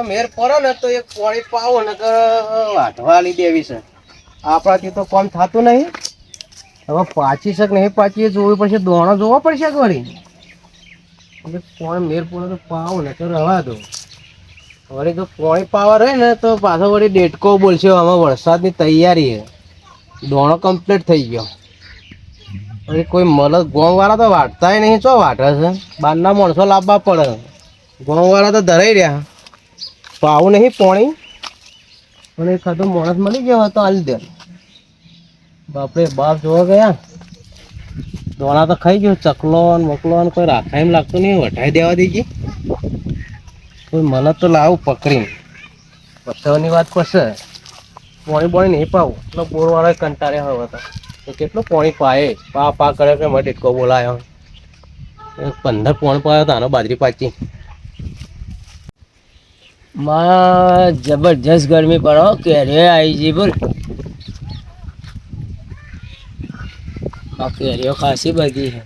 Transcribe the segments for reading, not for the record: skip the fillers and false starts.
મેર પડે ને તો એક પોણી પાવો ને વાઢવાની દેવી છે. આપણાથી તો કોમ થતું નહીં. હવે પાછી શક નહીં પાછી એ જોવી પડશે, દોણો જોવો પડશે વળી. પોણી મેર પડે તો પાવો ને તો રવા દો. વળી તો પોણી પાવા રહે ને તો પાછો વળી ડેટકો બોલશે આમાં વરસાદની તૈયારી છે. દોણો કમ્પ્લીટ થઈ ગયો. વળી કોઈ મળે ગોમવાળા તો વાટતાય નહીં, ચો વાટે છે. બહારના માણસો લાવવા પડે. ગોમવાળા તો ધરાઈ રહ્યા. પાવું નહીં પોણી પણ એક ખાધો માણસ મળી ગયો હોય તો હાલ દે. બાપરે બાપ જોવા ગયા. દોણા તો ખાઈ ગયો. ચકલો ને મકલો ને કોઈ રાખા એમ લાગતું નહીં. વઢાઈ દેવા દેજી. કોઈ મને તો લાવું પકડીને. પથ્થરની વાત પછી પોણી બોણી નહીં પાવું એટલે બોરવાળા કંટાળે હવે તો કેટલું પોણી પાય. પા કરે કે મને ડેટકો બોલાયો. 15 પોણ પાયો તો આનો બાજરી પાછી. માં જબરજસ્ત ગરમી પડો કેરીઓ આવી ગઈ બોલ. આ કેરીઓ ખાસી બધી છે.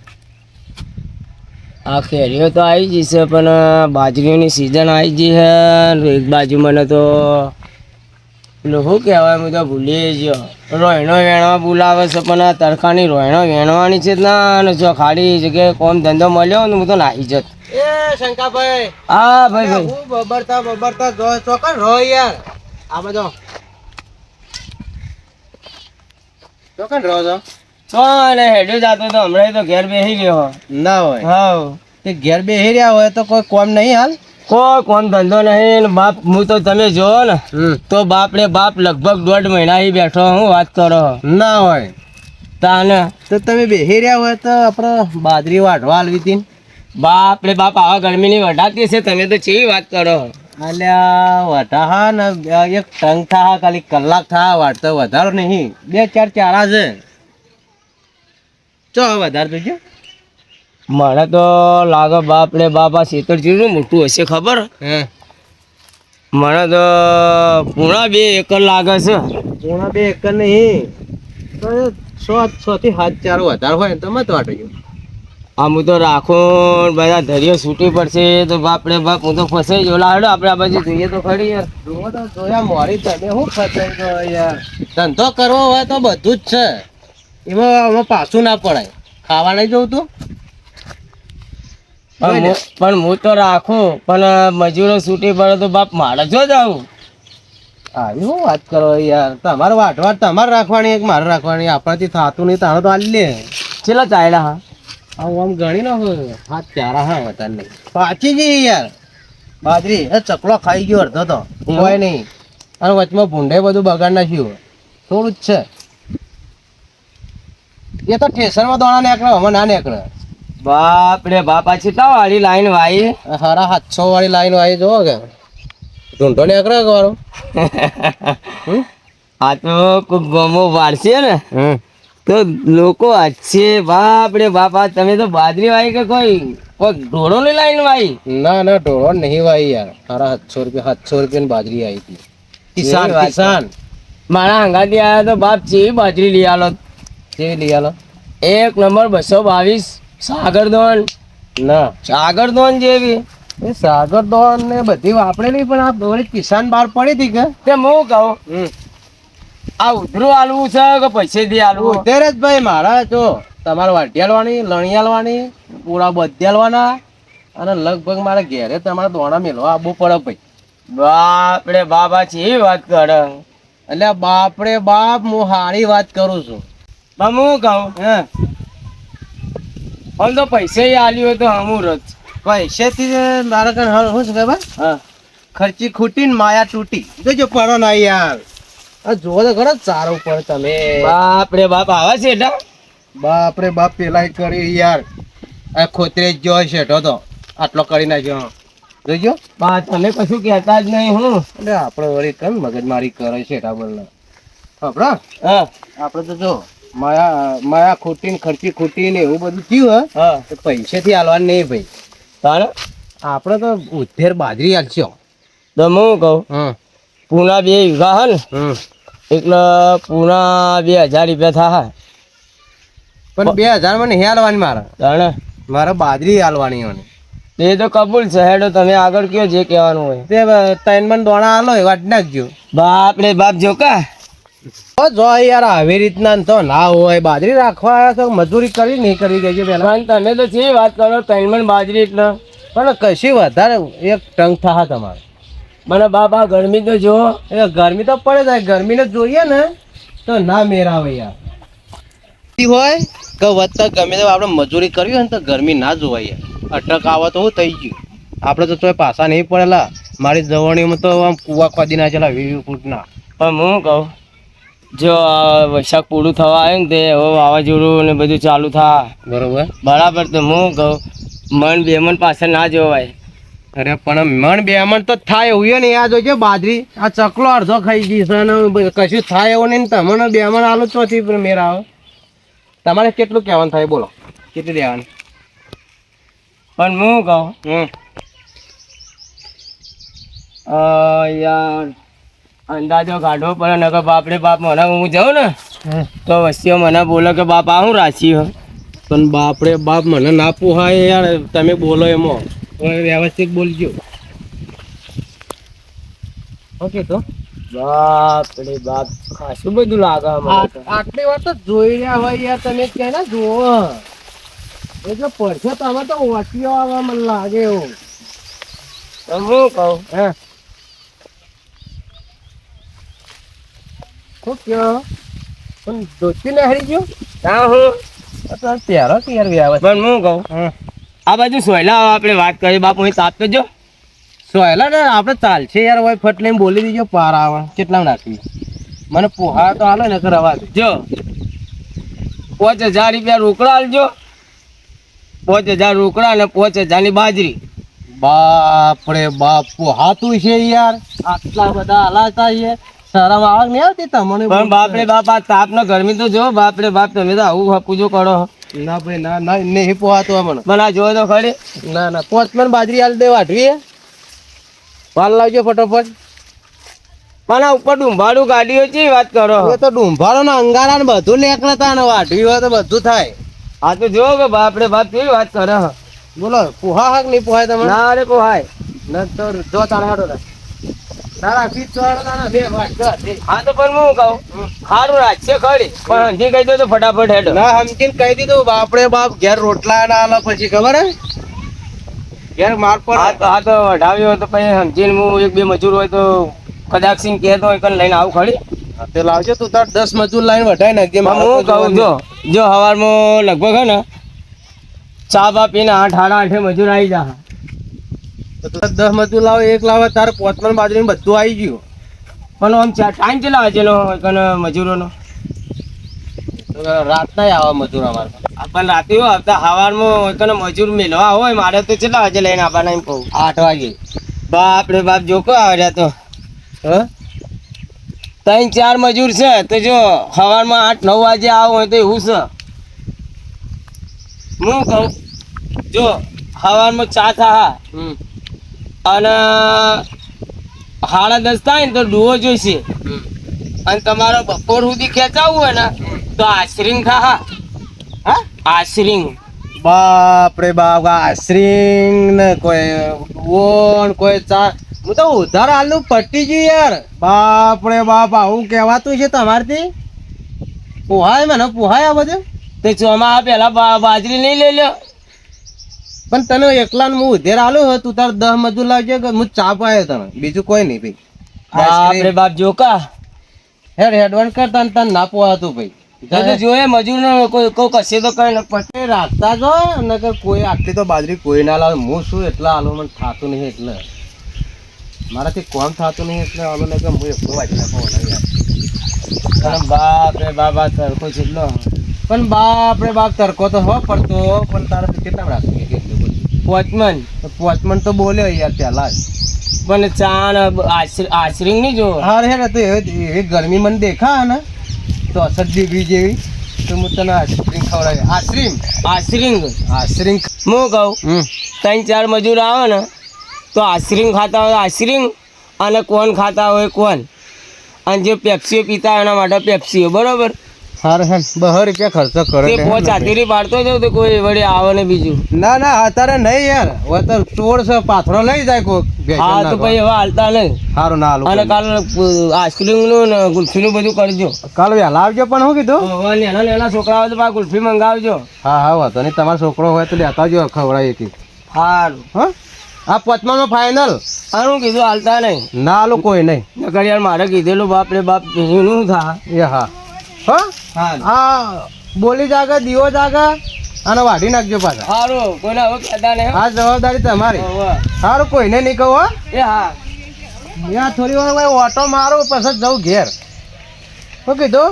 આ કેરીઓ તો આવી ગઈ છે પણ બાજરીઓની સિઝન આવી ગઈ છે. એક બાજુ મને તો પેલું શું કહેવાય હું તો ભૂલી ગયો. રોયણો વેણવા બોલાવે છે પણ આ તડકાની રોયણો વેણવાની છે જ ના. અને જો ખાલી જગ્યાએ કોમ ધંધો મળ્યો ને હું તો નાહી જત. એ શંકાભાઈ, હા ભાઈ ભાઈ, હું બબરતા જો ચોકન રો યાર. આ બધો ચોકન રો છો. ને હેડ્યો જાતો તો હમણાં તો ઘેર બેસી ગયો ના હોય હા. તે ઘેર બેસી રહ્યા હોય તો કોઈ કોમ નહીં હાલ. કોઈ કોમ ધંધો નહીં ને બાપ. હું તો તમે જોવો ને તો બાપ રે બાપ લગભગ 1.5 મહિના બેઠો. હું વાત કરો ના હોય તાને તો તમે બેસી રહ્યા હોય તો આપણે બાજરી વાટવા આલવી હતી. બાપ રે બાપ આવા ગરમીની વઢાતી છે. તમે તો કેવી વાત કરો. અલ્યા વઢા હા ને એક ટંગ થા ખાલી કલાક થા વાટતો વધારો નહીં. 2-4 ચારા છે. ચો વધારે તો જો મને તો લાગે બાપ રે બાપ આ ખેતર જેટલું મોટું હશે ખબર. હે મને તો પૂણા 2 એકર લાગે છે. પૂણા 2 એકર નહીં તો 6 થી 7 ચારો વધારે હોય ને તો મત વાટો. આમ હું તો રાખું બધા ધરીઓ છૂટી પડશે તો બાપ રે બાપ હું તો ફસાઈ ગયો. લાડો આપણે આ બાજુ જોઈએ તો ખરી યાર. જુઓ તો જોયા મોરી તમે શું ફસાઈ ગયો યાર. ધંધો કરવો હોય તો બધું જ છે. એમાં પાછું ના પડાય. ખાવા નહીં જવું તું પણ હું તો રાખું પણ મજૂરો છૂટી પડે તો બાપ મારે જો જાવું. આવી શું વાત કરો યાર. તમારે વાટવા તમારે રાખવાની એક મારે રાખવાની. આપણાથી થતું નહીં તાણે તો હાલ લે. ચેલા ચાયડા હા આવું આમ ગણી નાખો. 7 ચારા હા વધારે નહીં. પાછી જઈ યાર બાજરી. એ ચકલો ખાઈ ગયો અડધો તો હોય નહીં. અને વચમાં ભૂંડે બધું બગાડ નાખ્યું. થોડું જ છે. એ તો ઠેસરમાં દોણા નીકળે હવે ના નીકળે. બાપ રે બાપ આ છેટા વાળી લાઈન વાઈ. હારા 700 વાળી લાઈન આવી જોવો કે ઢૂંઢો નીકળે વાળો. આ તો કોઈ ગમો વાળશે ને તો લોકો હશે. બાપ રે બાપ આ તમે તો બાજરી વાઈ કે કોઈ ઢોળો ની લાઈન વાઈ. ના ના ઢોળો નહીં વાઈ યાર. હારા 700 રૂપિયાની બાજરી આવી હતી. કિસાન કિસાન મારા હંગાથી આવ્યા તો બાપ ચેવી બાજરી લઈ આલો. કેવી લઈ આલો. 1 નંબર 222 સાગરદોન. ના સાગરદોન જેવી એ સાગરદોન ને બધી વાપરેલી પણ આ દોરી કિસાન બહાર પડી હતી કે તે હું કહું આ ઉધરું આલવું છે કે પૈસેથી આલવું. ઉધેર જ ભાઈ મારા જો તમારે વાટી આલવાની, લણી આલવાની, પૂરા બધી આલવાના. અને લગભગ મારે ઘેરે તમારે દોણા મેળવા આવવું પડે ભાઈ. બાપ રે બાપ આ ચેવી વાત કરે. એટલે બાપરે બાપ હું હારી વાત કરું છું. પણ હું કહું હે આમ તો પૈસે આલ્યું હોય તો હમું રચ. પૈસેથી મારે કઈ શું છે ખબર. હા ખર્ચી ખૂટી ને માયા તૂટી. જોજો પડો ના યાર. આ જોવો તો ખરો સારું પડે તમે. બાપ રે બાપ આવા છે એટા. બાપરે બાપ પેલા કરી યાર. આ ખોતરે જ જો શેઠો તો આટલો કરી નાખ્યો. જોજો બા તમે કશું કહેતા જ નહીં. હું એટલે આપણે વળી કેમ મગજમારી કરે શેઠા બોલના ખબર. હા આપણે તો જો માયા ખોટી ને ખર્ચી ખોટી ને એવું બધું થયું હા તો પૈસેથી આલવાનું નહીં ભાઈ. તારે આપણે તો ઉધેર બાજરી આલશો. તો હું કહું પૂના 2 વીઘા હે ને એટલે પૂના 2000 રૂપિયા થાય. પણ 2000 મને હે આલવાની મારે. તાણે મારે બાજરી આલવાની મને. એ તો કબૂલ છે. હેડો તમે આગળ કયો જે કહેવાનું હોય. તે 3 મણ દોણા આલો એ વાટ નાખજો. બાપ રે બાપ જો કા જો યાર આવી રીતના તો ના હોય. બાજરી રાખવા આવ્યા તો મજૂરી કરી નહીં કરી દેજો પેલા. પણ તમે તો જે વાત કરો 3 મણ બાજરી એટલે પણ કશી વધારે એક ટંક થા તમારે. મને બાપા ગરમી તો જો. એ ગરમી તો પડે જાય. ગરમીને જોઈએ ને તો ના મેરાવે યાર. હોય કે વધતા ગમે તે આપણે મજૂરી કરવી હોય ને તો ગરમી ના જોવાય યાર. અટક આવે તો હું થઈ ગયું. આપણે તો તોય પાછા નહીં પડેલા. મારી જવણીમાં તો આમ કુવા ખોદી નાખેલા 20 ફૂટના. પણ હું કહું જો આ વૈશાખ પૂરું થવા આવ્યું ને તે હવે વાવાઝોડું ને બધું ચાલુ થાય બરોબર બરાબર. તો હું કહું મન બે મન પાછળ ના જોવાય. અરે પણ મણ બે મણ તો થાય એવું ને. આ જોજો બાજરી આ ચકલો અડધો ખાઈ ગઈ છે ને કશું થાય એવું નહીં. તમને બે મણ આલો ચોથી મેર આવે. તમારે કેટલું કહેવાનું થાય બોલો કેટલી દેવાની? પણ હું કહું હમ યાર અંદાજો કાઢવો પડે નકર બાપરે બાપ મને હું જાઉં ને તો વસ્તીઓ મને બોલો કે બાપ આ હું રાશિ હો. પણ બાપરે બાપ મને ના પોહાય યાર. તમે બોલો એમાં વ્યવસ્થિત બોલજો. ઓકે તો બાપ રે બાપ ખાસું બધું લાગે મને તો. આટલી વાર તો જોઈ રહ્યા હોય યાર. તમે ક્યાં ના જુઓ એટલે પડશે તમે તો ઓટીઓ આવવા મને લાગે એવું. તો હું કહું હે શું કયો? પણ દોસ્તી ને હારી ગયો ત્યાં હું ત્યારે કે યાર વ્યવસ્થિત. પણ હું કહું આ બાજુ સોયલા આપણે વાત કરી બાપ હું તાપ તો જો સોયલા ને આપણે ચાલશે યાર. હોય ફટ લઈને બોલી દીજો પાર આવે કેટલા નાખવી. મને પોહા તો હાલો ને રવા દે. જો 5000 રૂપિયા રોકડા આલજો. 5000 રોકડા અને 5000 ની બાજરી. બાપરે બાપ પોહાતું છે યાર. આટલા બધા હલાતા છે. શરમ આવે નહીં આવતી તમને? પણ બાપરે બાપ આ તાપ ને ગરમી તો જો બાપરે બાપ તમે તો આવું પૂજો કરો. ના ભાઈ ના ના નહીં પોહાતું મને. પણ આ જો તો ખરી ના ના 5 મણ બાજરી હાલ દે વાઢવી. પાલ લાવજો ફટોફટ. પણ આ ઉપર ડુંભાડું ગાડીઓ છે વાત કરો. એ તો ડુંભારો ને અંગારા ને બધું લેકડતા ને વાઢવી હોય તો બધું થાય. આ તો જો કે બાપરે બાપ કેવી વાત કરે. બોલો પોહા હાક નહીં પોહાય તમે? ના રે પોહાય. ના તો જો તારે હાડો તારા ફીટ ચોળના બે વાટ કર દે. હા તો પણ હું કહું સારું રાખશે ખરી પણ હજી કહી દો તો ફટાફટ હેડો. ના સમજીને કહી દીધું બાપરે બાપ ઘેર રોટલા ના આલે પછી ખબર હે ઘેર માર પર. હા તો વઢાવ્યો હોય તો પછી સમજીને હું એક બે મજૂર હોય તો કદાચ સિંહ કહેતો હોય કને લઈને આવું ખરી. હા તે લાવજો તું તાર 10 મજૂર લાઈન વઢાઈ નાખજે. હું કહું જો સવારમાં લગભગ હે ને ચા બા પીને 8 સાડા 8 મજૂર આવી જા. તો તું 10 મજૂર લાવો. એક લાવે તારે 5 મણ બાજરી બધું આવી ગયું. પણ આમ ટાઈમ ચેલા વાંચેલો કને મજૂરોનો? રાતના આવે મજૂર અમારે. પણ રાતે એવું આવતા સવારમાં કને મજૂર મેળવા હોય મારે તો કેટલા વાગે લઈને આવવાના એમ કહું. 8 વાગે. બાપ રે બાપ જોકો આવ્યા તો હ 3-4 મજૂર છે તો જો સવારમાં 8-9 વાગે આવો હોય તો એવું છે. હું કહું જો સવારમાં ચા થા અને 10:30 થાય ને તો ડુઓ જોઈશે. અને તમારો બપોર સુધી ખેંચાવવું હોય ને તો આશરીંગ થા. હા આશરીંગ બાપરે બાપ. આશરીંગ ને કોઈ ડુઓ કોઈ ચા. હું તો ઉધાર આલુ પટ્ટી ગયું યાર. બાપરે બાપ આવું કહેવાતું છે તમારથી? પોહાય મને પોહાય આ બધું? તો ચોમા પેલા બાજરી નહીં લઈ લો. પણ તને એકલા હું ઉધેર આલ્યો હોય તું તાર 10 મજૂર લાવજે કે હું ચા પાયો તને બીજું કોઈ નહીં ભાઈ. બાપ રે બાપ જોકા હેડ હેડવાન કરતા તને ના પોહાતું ભાઈ. તો જોઈએ મજૂર નો કોઈ કશે તો કઈ ન પટ્ટી રાખતા જો નકર કોઈ આટલી તો બાજરી કોઈ ના લાવે. હું શું એટલા આલો મને થતું નહીં એટલે મારાથી કોમ થતું નહીં એટલે આલો ને કે હું એકલો વાંચી નાખો યાર. બાપ રે બાપ આ તડકો કેટલો. પણ બાપ રે બાપ તડકો તો હો પડતો પણ તારે કેટલા રાખી કેટલું પોચમન 5 મણ તો બોલ્યો યાર પહેલા જ. પણ ચા આશરીંગ નહીં જો. હા રે તો એવી ગરમી મને દેખા ને તો 60 ડિગ્રી જેવી તો હું તને આઈસ્ક્રીમ ખવડાવી. આશરીંગ આઈસ્ક્રીમ હું કહું 3-4 મજૂર આવે ને તો આશરીંગ ખાતા હોય આશરીંગ અને કોન ખાતા હોય કોન અને જે પેપ્સીઓ પીતા હોય એના માટે પેપ્સીઓ બરોબર. હારે હે 200 રૂપિયા ખર્ચો કરે તે પોચ હાથેરી પાડતો જાવ તો કોઈ વળી આવે ને બીજું. ના ના અત્યારે નહીં યાર અત્યારે ચોર છે પાથરો લઈ જાય કોઈ હા તો ભાઈ હવે હાલતા નહીં. સારું ના હાલું અને કાલ આઈસ્ક્રીમ નું ને ગુલ્ફી નું બધું કરજો. કાલ વહેલા આવજો પણ શું કીધું હવે નાના નાના છોકરા હોય તો પાછા ગુલ્ફી મંગાવજો. હા હા વાંધો નહીં તમારો છોકરો હોય તો લેતા આવજો ખવડાવી એક સારું. હા આ પચમાનો ફાઇનલ સારું કીધું હાલતા નહીં. ના હાલું કોઈ નહીં નકર યાર મારે કીધેલું બાપ રે બાપ શું થા. એ હા હા હા બોલી જાગે દીવો જાગે અને વાઢી નાખજો પાછા. સારું કોઈને હવે કહેતા નહીં. આ જવાબદારી તમારી. હવે. સારું કોઈને નહીં કહો હો. એ હા યા થોડી વાર ભાઈ ઓટો મારો પછી જવું ઘેર શું કીધું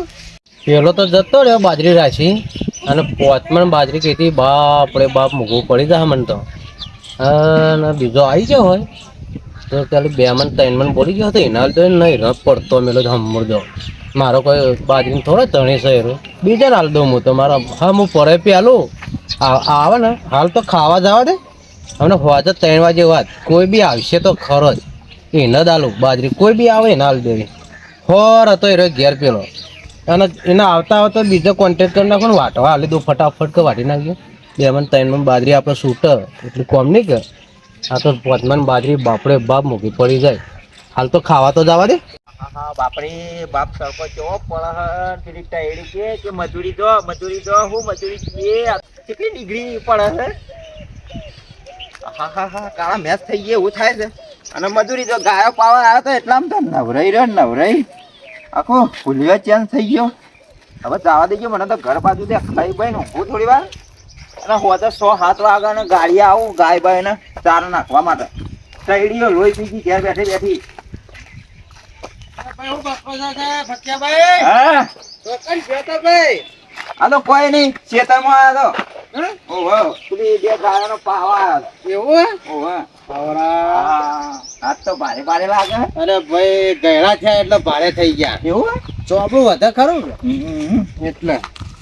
પેલો તો જતો રહ્યો બાજરી રાશી અને પોચમણ બાજરી કીધી બાપ રે બાપ મૂકવું પડી જાય મને તો અને બીજો આવી ગયો હોય તો ચાલો 2 મણ 3 મણ બોલી ગયો હતો એના તો નહીં રફ પડતો મેલો હમરજો મારો કોઈ બાજરી થોડો તણી છે એરો બીજાને હાલ દઉં હું તો મારા હા હું પડે પેલું આવે ને હાલ તો ખાવા જવા દે હમણાં હોવા તો 3 વાગે વાત કોઈ બી આવશે તો ખરો જ એને દાલું બાજરી કોઈ બી આવે એને હાલ દેવી હોર હતો એ ઘેર પેલો અને એના આવતા આવતા બીજો કોન્ટેક્ટ કરી નાખો ને વાટવા હાલી દો ફટાફટ કે વાટી નાખજો 2 મણ 3 મણ બાજરી આપણે છૂટે એટલું કોમ નહીં કે આ તો 5 મણ બાજરી બાપડે બાપ મૂકી પડી જાય હાલ તો ખાવા તો જવા દે. હા બાપરે બાપ સરપંચ કેવો પડે પેલી ટાયડી કે મજૂરી દો હું મજૂરી જોઈએ કેટલી ડિગ્રી પડે છે હા કાળા મેચ થઈ ગયા એવું થાય છે અને મજૂરી જો ગાયો પાવા આવ્યો તો એટલામાં તો નવરાઈ આખો ભૂલ્યો ચેન્જ થઈ ગયો હવે જવા દેજો મને તો ઘર બાજુ ત્યાં ખાઈ ભાઈ ઊભું થોડી વાર અને હું તો 6-7 વાગ્યા ને ગાડી આવું ગાય બાય ને ચાર નાખવા માટે ટાયડીઓ લોહી પી ગઈ ઘેર બેઠી હા આ તો કોઈ નહીં ખેતરમાં આવ્યો તો ઓહો પેલી 2 ગાયોનો પાવા એવું આજ તો ભારે લાગે અરે ભાઈ ગયડા થયા એટલે ભારે થઈ ગયા એવું ચોપડું વધે ખરું એટલે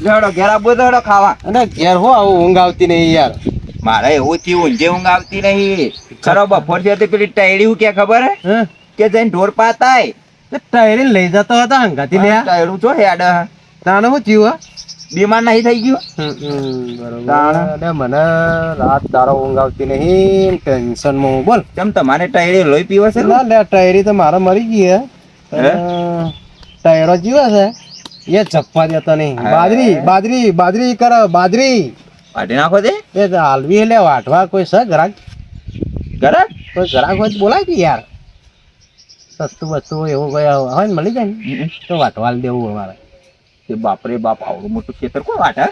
લેડો ઘેર આવો તો ખાવા અને ઘેર હો આવું ઊંઘ આવતી નહીં યાર મારે એવું થયું ઊંઘે ઊંઘ આવતી નહીં ખરો બપોર છે પેલી ટાયડી હું કે ખબર હે કે જઈને ઢોર પાતાય ટાયરી લઈ જતો હતો હંગાતી લે ટાયડું છો હેડ તાણે હું થયું બીમાર નહીં થઈ ગયું બરોબર મને રાત દારો ઊંઘ આવતી નહીં ટેન્શન માં હું બોલ કેમ તમારે ટાયડી લોહી પીવે છે ના લે ટાયરી તો મારે મરી ગઈ હે ટાયરો જીવે છે એ ચપ્પા દેતો નહીં બાજરી કરો બાજરી વાટી નાખો દે એ હાલવી લે વાટવા કોઈ છે ગ્રાહક ઘરે કોઈ ગ્રાહક હોય તો બોલાય કે યાર સસ્તું વસ્તુ એવું કોઈ હોય ને મળી જાય ને તો વાટવા દેવું અમારે તે બાપરે બાપ આવડું મોટું ખેતર કોણ વાટા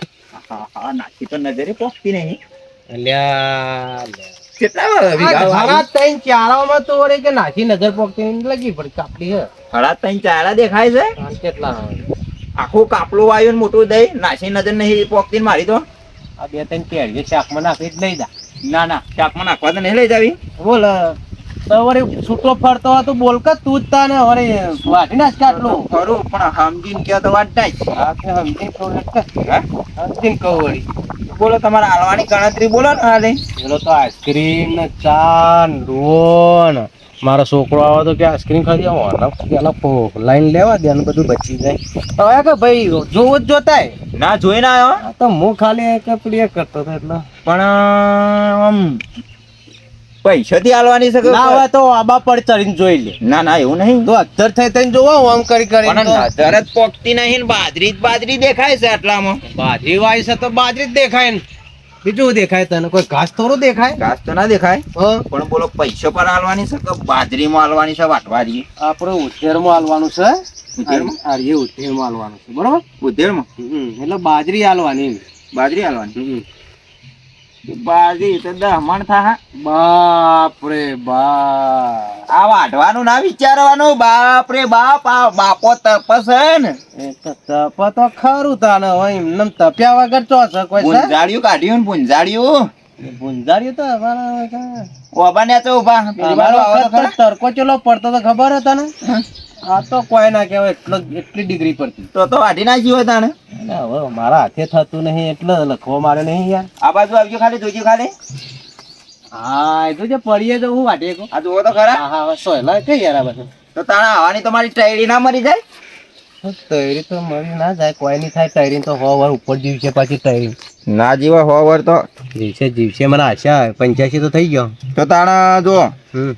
હા નાખી તો નજરે પોખતી નહીં કેટલા વીઘા 3 ચારામાં તો વળી કે નાખી નજર પોકતી લગી પડી કાપડી હે 3.5 ચારા દેખાય છે કેટલા આખું કાપલું આવ્યું ને મોટું દહીં નાસી નજર નહીં પોકતી મારી તો આ 2-3 કેળીએ શાકમાં નાખી જ લઈ જા ના શાકમાં નાખવા તો નહીં લઈ જાવી બોલ તો વળી છૂટો ફરતો હતો બોલ કે તું જ તાને વળી વાટી નાખ આટલું ખરું પણ સમજીને કે તો વાત થાય હા કે સમજીને કહું વળી બોલો તમારે હાલવાની ગણતરી બોલો ને હાલે પેલો તો આઈસ્ક્રીમ ને ચા ને ડુઓ ને મારો છોકરો આવે તો કે આઈસ્ક્રીમ ખાધી આવો પેલા લાઈન લેવા દે ને બધું બચી જાય હવે કે ભાઈ જોવું જ જોતાય ના જોઈ ના આવ્યો આ તો હું ખાલી એક પેલી કરતો હતો એટલે પણ આમ પૈસાથી હાલવાની છે ના હોય તો આબા પર ચડીને જોઈ લે ના એવું નહીં તો અત્તર થઈ થઈને જોવો આમ કરી પણ નજર જ પોકતી નહીં ને બાજરી દેખાય છે આટલામાં બાજરી વાય છે તો બાજરી જ દેખાય ને બીજું દેખાય તને કોઈ ઘાસ થોડું દેખાય ઘાસ તો ના દેખાય હા પણ બોલો પૈસા પર હાલવાની છે કે બાજરીમાં હાલવાની છે વાટવારી આપણે ઉધેરમાં હાલવાનું છે ઉધેરમાં? એ ઉધેરમાં હાલવાનું છે બરોબર ઉધેરમાં એટલે બાજરી હાલવાની બાજરી હાલવાની બાજરી તો 10 મણ થા બાપ રે બાપ આ વાટવાનું ના વિચારવાનું બાપ રે બાપ આ બાપો તપસ હે ને એ તો તપ તો ખરું તાને હોય એમને તપ્યા વગર ચો છે કોઈ છે પુંજાળિયું કાઢ્યું ને પુંજાળિયું ભૂંજાર્યું તો અમારા ઓબાને તો ઉભા પેલી બાજુ આવો તો ખરા. તડકો ચેલો પડતો તો ખબર હતા ને આ તો કોઈ ના કહેવાય એટલી ડિગ્રી પડતી તો વાટી નાખી હોય તાણે અને હવે મારા હાથે થતું નહીં એટલે લખવો મારે નહીં યાર આ બાજુ આવજો ખાલી જોજો ખાલી હા એ તો જે પડીએ તો હું વાટીએ કહું આ જુઓ તો ખરા હા હા સોયલા કઈ યાર આ બધું તો તાણે આવવાની તમારી ટાયડી ના મરી જાય તૈરી તો મળી ના જાય, કોઈ નહીં થાય તૈરી તો 100 વાર ઉપર જીવશે પાછી તૈરી. ના જીવા હોવર તો જીવશે મને આશા 85 તો થઈ ગયો. તો તાણા જો હમ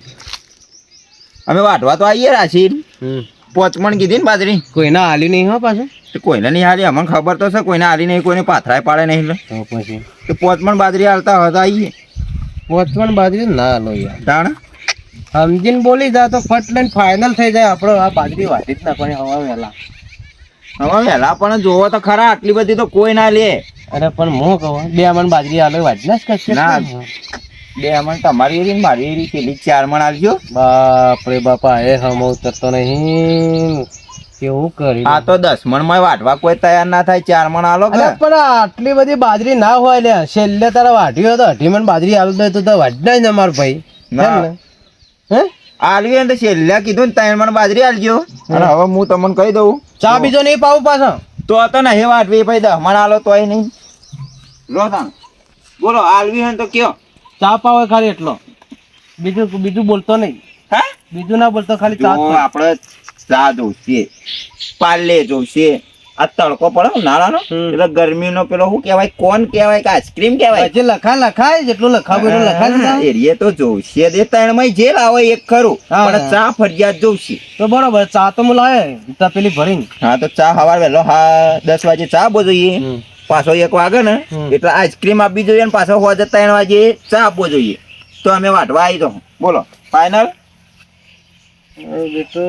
અમે વાટવા તો આવીએ રાશી હમ 5 મણ કીધી ને બાજરી. કોઈને હાલી નહીં હો પાછું. તો કોઈને નહીં હાલી, અમને ખબર તો છે કોઈને હાલી નહીં, કોઈને પાથરાય પાડે નહીં. એટલે તો પછી તો 5 મણ બાજરી હાલતા હતા આવીએ પોચમણ બાજરી ના લો યાર. તાણા સમજીને બોલી જા તો ફટ લઈને ફાઇનલ થઈ જાય. આપણો આ બાજરી વાટી જ નાખવાની હવા વહેલા. હવે વહેલા પણ જોવો તો ખરા, આટલી બધી તો કોઈ ના લે. અરે પણ હું કહું 2 મણ બાજરી હાલે વાટી ના જ કશે. ના. 2 મણ તમારી એરી ને મારી એરી પેલી 4 મણ આલજો. બાપ રે બાપા, એ હમ ઉતરતો નહીં. કેવું કરી આ તો 10 મણ માં વાટવા કોઈ તૈયાર ના થાય, 4 મણ આલો કે. અરે પણ આટલી બધી બાજરી ના હોય લે. છેલ્લે તારા વાટી હોય તો 18 મણ બાજરી આલું દે તો વાટી ના જ ને મારો ભાઈ. ના. એમ ને? હે આલવી ને તો છેલ્લે કીધું ને 3 મણ બાજરી આલજો. અને હવે હું તમને કહી દઉં, ચા બીજો નહીં પાવું પાછો. તો નહીં વાટવી ભાઈ, 10 મણ આલો તોય નહીં. લો તાણ બોલો, આલવી હે ને તો કયો. ચા પાવે ખાલી એટલો, બીજું બોલતો નહીં. હે બીજું ના બોલતો, ખાલી ચા જ જો પાવે. આપણે ચા જોઈશે, પાર્લે જોઈશે. આ તડકો પડે ને નાળાનો, એટલે ગરમીનો પેલો શું કહેવાય, કોણ કહેવાય કે આઈસ્ક્રીમ કહેવાય. જે લખાય જેટલું લખાવું એટલું લખાય. એરિયે તો જોઈશે દે, 3 માં જે લાવે એક ખરું, હા, પણ હા. ચા ફરજિયાત જોઈશે. તો બરોબર, ચા તો હું લાવે તપેલી ભરીને. હા તો ચા સવાર વહેલો 10 વાગે ચા આપવો જોઈએ, પાછો 1 વાગે ને એટલે આઈસ્ક્રીમ આપવી જોઈએ, ને પાછો 3 વાગે ચા આપવો જોઈએ. તો અમે વાટવા આવી તો બોલો ફાઈનલ. બેટો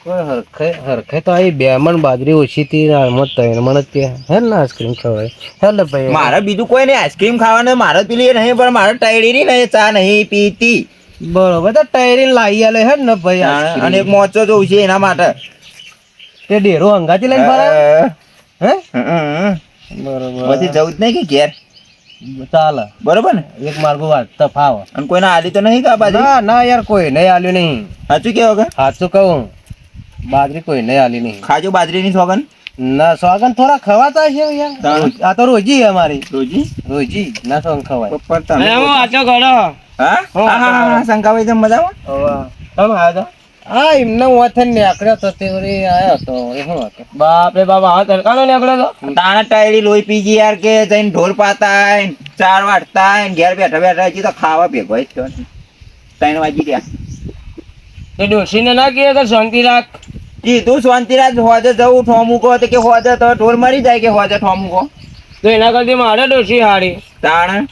કોઈ હરખે તો આવી 2 મણ બાજરી ઓછી થી 3 મણ જ કે હે ને આઈસ્ક્રીમ ખવાય. હેલે ભાઈ મારે બીજું કોઈ નહીં, આઈસ્ક્રીમ ખાવાનું મારે પેલી નહીં, પણ મારે ટાયડી નહીં, ચા નહીં પીતી. બરોબર, તો ટાયરીને લાવી આલે હે ને ભાઈ આઈસ્ક્રીમ. અને એક મોચો જોઈશે એના માટે. તે ડેરો હંગાથી લઈને ફરાય હે. હમ. બરોબર, પછી જવું જ નહીં કે ઘેર, ચાલે. બરોબર ને. એક માર્ગો વાટતા ફાવ. અને કોઈને આલી તો નહીં કા બાજરી. ના ના યાર, કોઈ નહીં આલ્યું નહીં. સાચું કેવો કે સાચું કહું, બાજરી કોઈ નહીં આલી નહીં. ખાજો બાજરીની સોગન. ના સોગન થોડા ખવાતા છે યાર. આ તો રોજી છે અમારી, રોજી રોજી ના સોગન ખવાય. પપ્પા તમે વાંચો કરો. હા હા શંકાભાઈ તમે મજામાં. તમે આવ્યા હા, એમને વથન નીકળ્યો તો તે વળી આવ્યો તો એ શું હતો. બાપ રે બાપ, આ તડકાનો નીકળ્યો તો. તાણા ટાયડી લોહી પીજી યાર, કે જઈને ઢોલ પાતા ચાર વાટતા ઘેર બેઠા બેઠા હજી તો ખાવા ભેગો જ થયો. 3 વાગી ગયા. એ ડોશીને ના કહે કે શાંતિ રાખ. કીધું શાંતિરાજ હોજે જવું ઠોમુકો, તો કે હોજે તો ઢોલ મરી જાય, કે હોજે ઠોમુકો. તો એના કરતી મારે ડોશી હારી. તાણ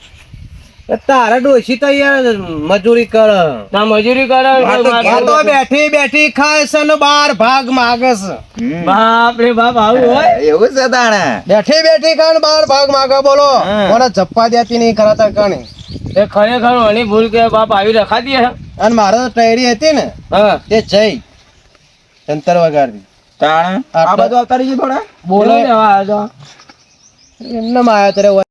તારા ડોશી તો યાર મજૂરી કરે. ના મજૂરી કરે. હા તો આ તો બેઠી બેઠી ખાય છે ને 12 ભાગ માગે છે. બાપ રે બાપ, આવું હોય. એવું છે તાણે. બેઠી બેઠી ખાય 12 ભાગ માગે. બોલો હા. મને જપ્પા દેતી નહીં ખરાતા કણી. એ ખરેખર એની ભૂલ કે બાપ આવી રખાતી હે. અને મારે તો ટાયરી હતી ને હા તે જઈ જંતર વગાડતી. તાણે આ બધું આવતા રહીએ થોડા. બોલો ને હવે આ તો. એમને માયા ત્યારે